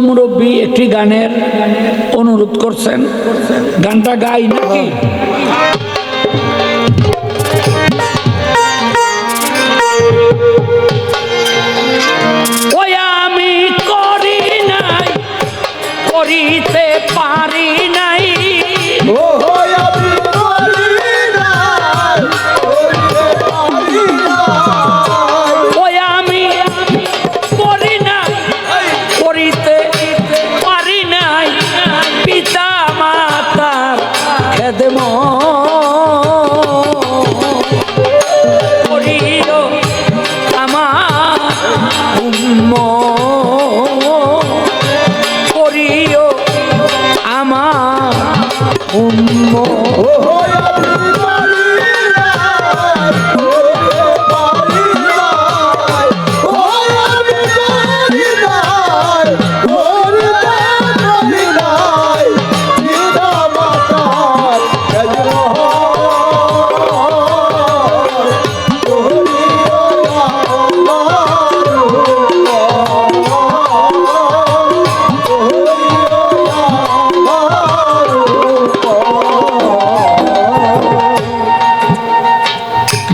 মুরব্বী একটি গানের অনুরোধ করছেন, গানটা গাই নাকি? ওই আমি করি নাই, করিতে পারি নাই, ওই আমি করি নাই, করিতে পারি নাই, পিতা মাতার খেদমত করিও আমার উম্মত, করিও আমার উম্মত।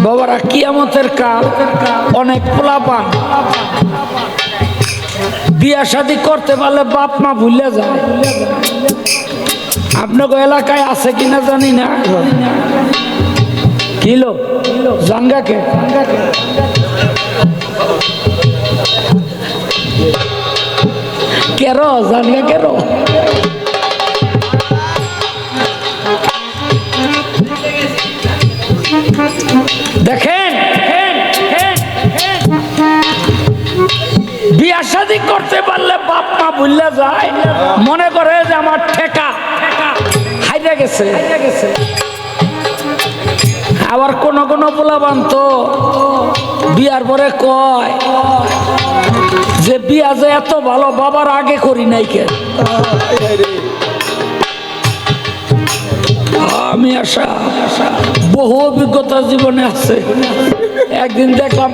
বাবারা, কিয়ামতের কাল অনেক পোলাপান বিয়া শাদী করতে পারলে বাপ মা ভুলে যায়। আপনার এলাকায় আছে কিনা জানি না। কিলো জাঙ্গাকে কেরো জাঙ্গা কেরো দেখেন, বিয়া শাদী করতে পারলে বাপ মা ভুলে যায়, মনে করে যে আমার ঠেকা হাইরে গেছে। আবার কোন কোন পোলাপান তো বিয়ার পরে কয় যে বিয়া যে এত ভালো বাবার আগে করি নাই কেন। আমি আশা বহু অভিজ্ঞতা জীবনে আছে। একদিন দেখলাম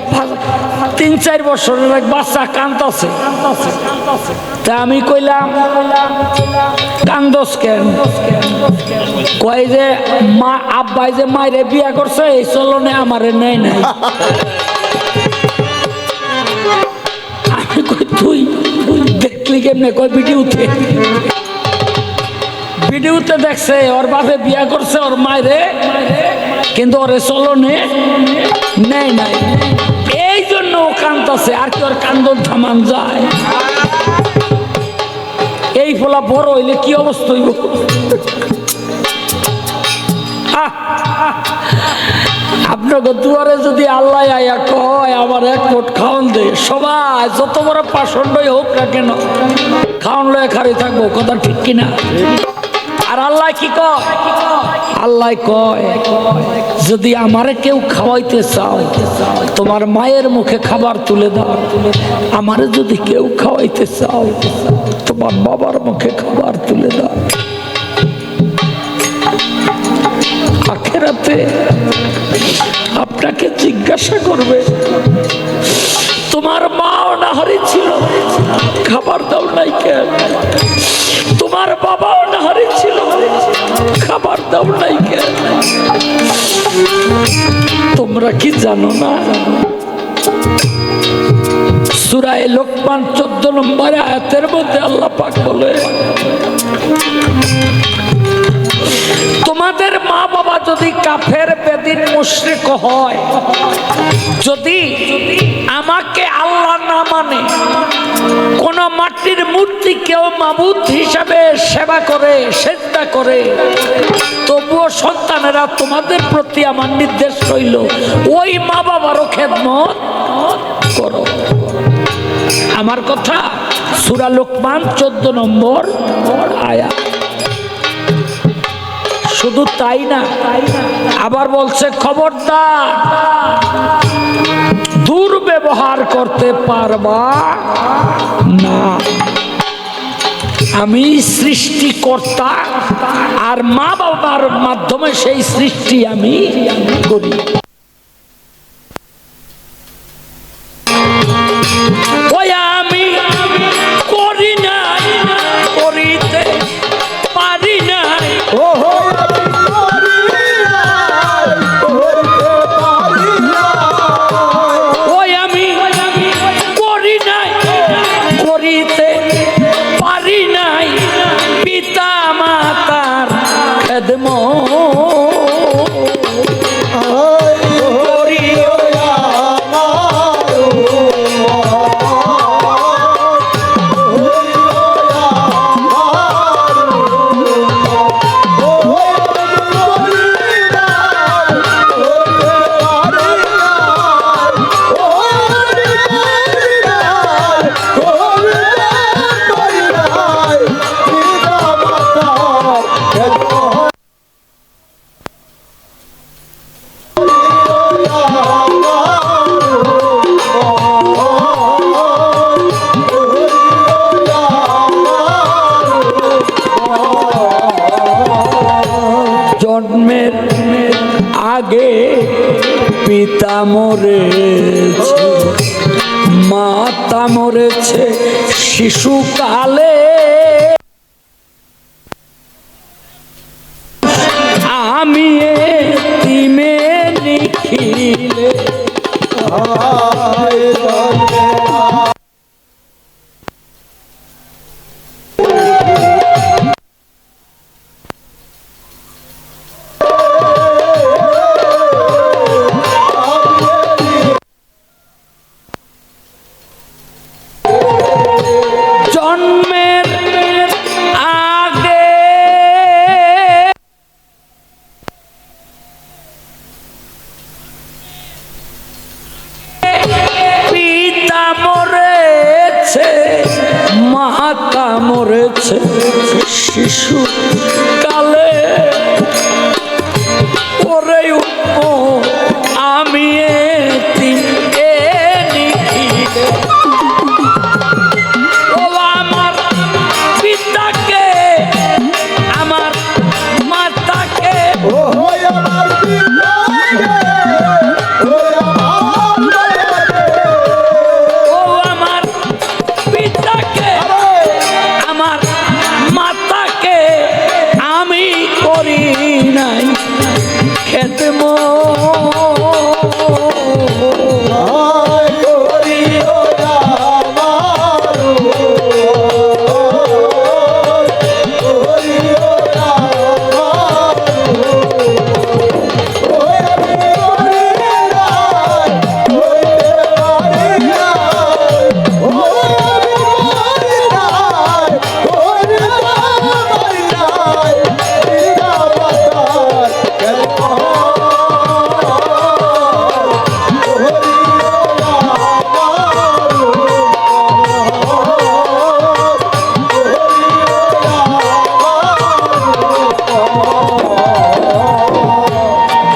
3-4 বছরের এক বাচ্চা কান্দছে, তা আমি কইলাম কান্দস কেন? কয় যে মা আব্বাই যে মায়ের বিয়া করছে এই চলনে আমারে নেয় নাই। আমি কই তুই দেখলি কেমনে? কয় ভিডিওতে দেখছে ওর বাপে বিয়া করছে ওর মায়েরে, কিন্তু ওরে চলনে নেই নাই, এই জন্য ও কান্দছে। আর কি ওর কান্দন থামান যায়? এই ফলা বড় হইলে কি অবস্থা হইব? আপনাকে দুয়ারে যদি আল্লাহ আয়া কয় আমার এক মোট খাওয়ান দে, সবাই যত বড় পাষণ্ডই হোক না কেন খাওয়ান লয়ে খারি থাকবো। কথা ঠিক কিনা? আর আল্লাহ কি কয়? আল্লাহ কয় যদি আমারে কেউ খাওয়াইতে চাও তোমার মায়ের মুখে খাবার তুলে দাও, আমারে যদি কেউ খাওয়াইতে চাও তোমার বাবার মুখে খাবার তুলে দাও। আখিরাতে আপনাকে জিজ্ঞাসা করবে তোমার মা অনাহারী ছিল, খাবার দাও নাই কেন? তোমার বাবা অনাহারী ছিল, খাবার দাও নাই কেন? তোমরা কি জানো না? সূরা লোকমান 14 নম্বর আয়াতের মধ্যে আল্লাহ পাক বলে তোমাদের মা বাবা যদি কাফের বেদিন মুশরিক হয়, যদি আমাকে আল্লাহ না মানে কোন মাটির মূর্তি কেউ মাবুদ হিসাবে সেবা করে সেজদা করে, তবুও সন্তানেরা তোমাদের প্রতি আমার নির্দেশ রইল ওই মা বাবারও খেদমত করো। আমার কথা সূরা লোকমান 14 নম্বর আয়াত। শুধু তাই না, আবার বলছে খবরদার দুর্ব্যবহার করতে পারবা না। আমি সৃষ্টিকর্তা আর মা বাবার মাধ্যমে সেই সৃষ্টি আমি করি। ওই আমি করি নাই, আগে পিতা মরেছে, মাতা মরেছে শিশুকালে, আমি এতিমে নিখিলে। জন্মের আগে পিতা মরেছে, মাতা মরেছে শিশু কালে, ওরে আমি এতিম এ নিখিলে। ও আমার পিতাকে, আমার মাতাকে, ও আমার পিতাকে, আমার মাতাকে আমি করি নাই খেদমত।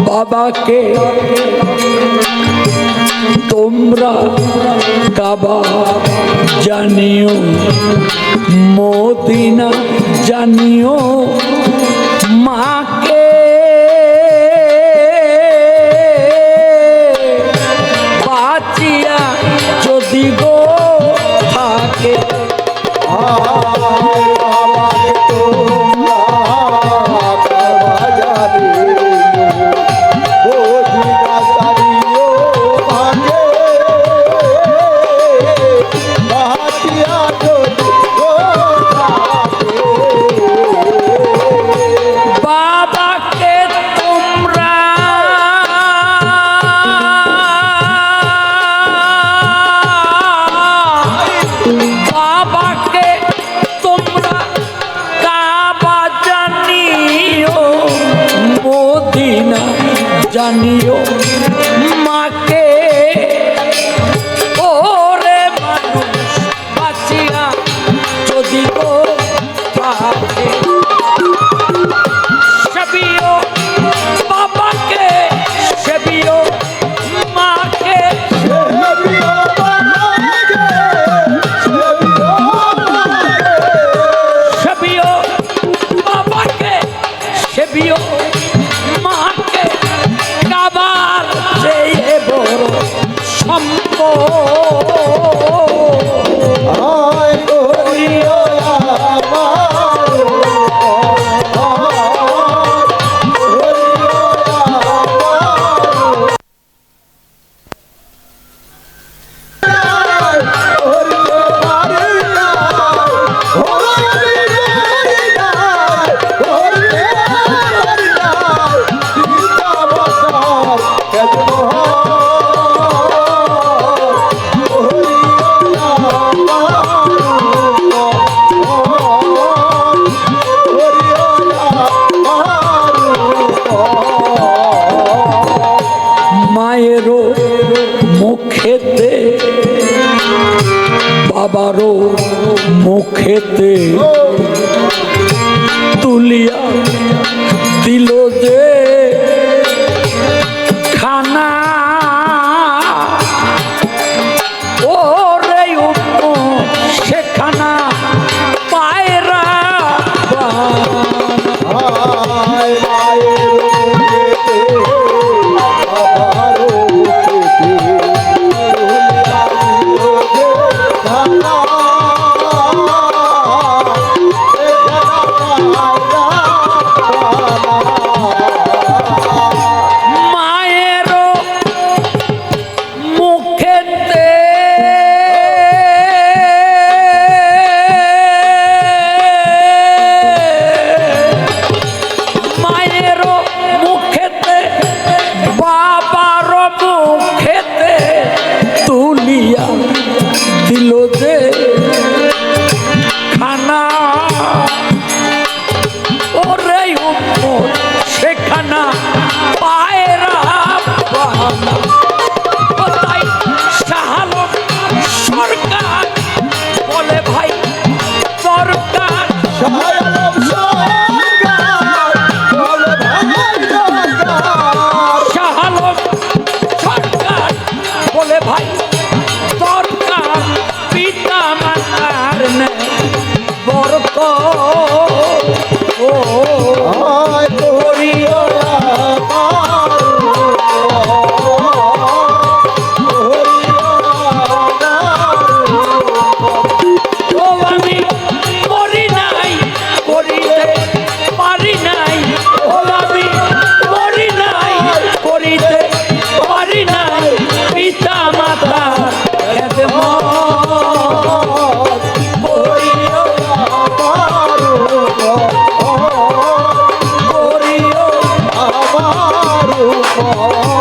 বাবাকে তোমরা কাবা জানিও, মদিনা জানিও, মাকে বাঁচিয়া যদি গো থাকে। বাবাকে তোমরা কাবা জানিও, মদিনা জানিও, মাকে ওরে মানুষ বাঁচিয়া যদি গো থাকে। সেবিও বাবাকে, সেবিও মাকে, সেবিও বাবাকে, সেবিও মাকে, কাবার চেয়ে বড় সম্পদ। মায়েরও মুখেতে, বাবারও মুখেতে তুলিয়া দিল যে খানা, ওরে সেখানা পায়রা কর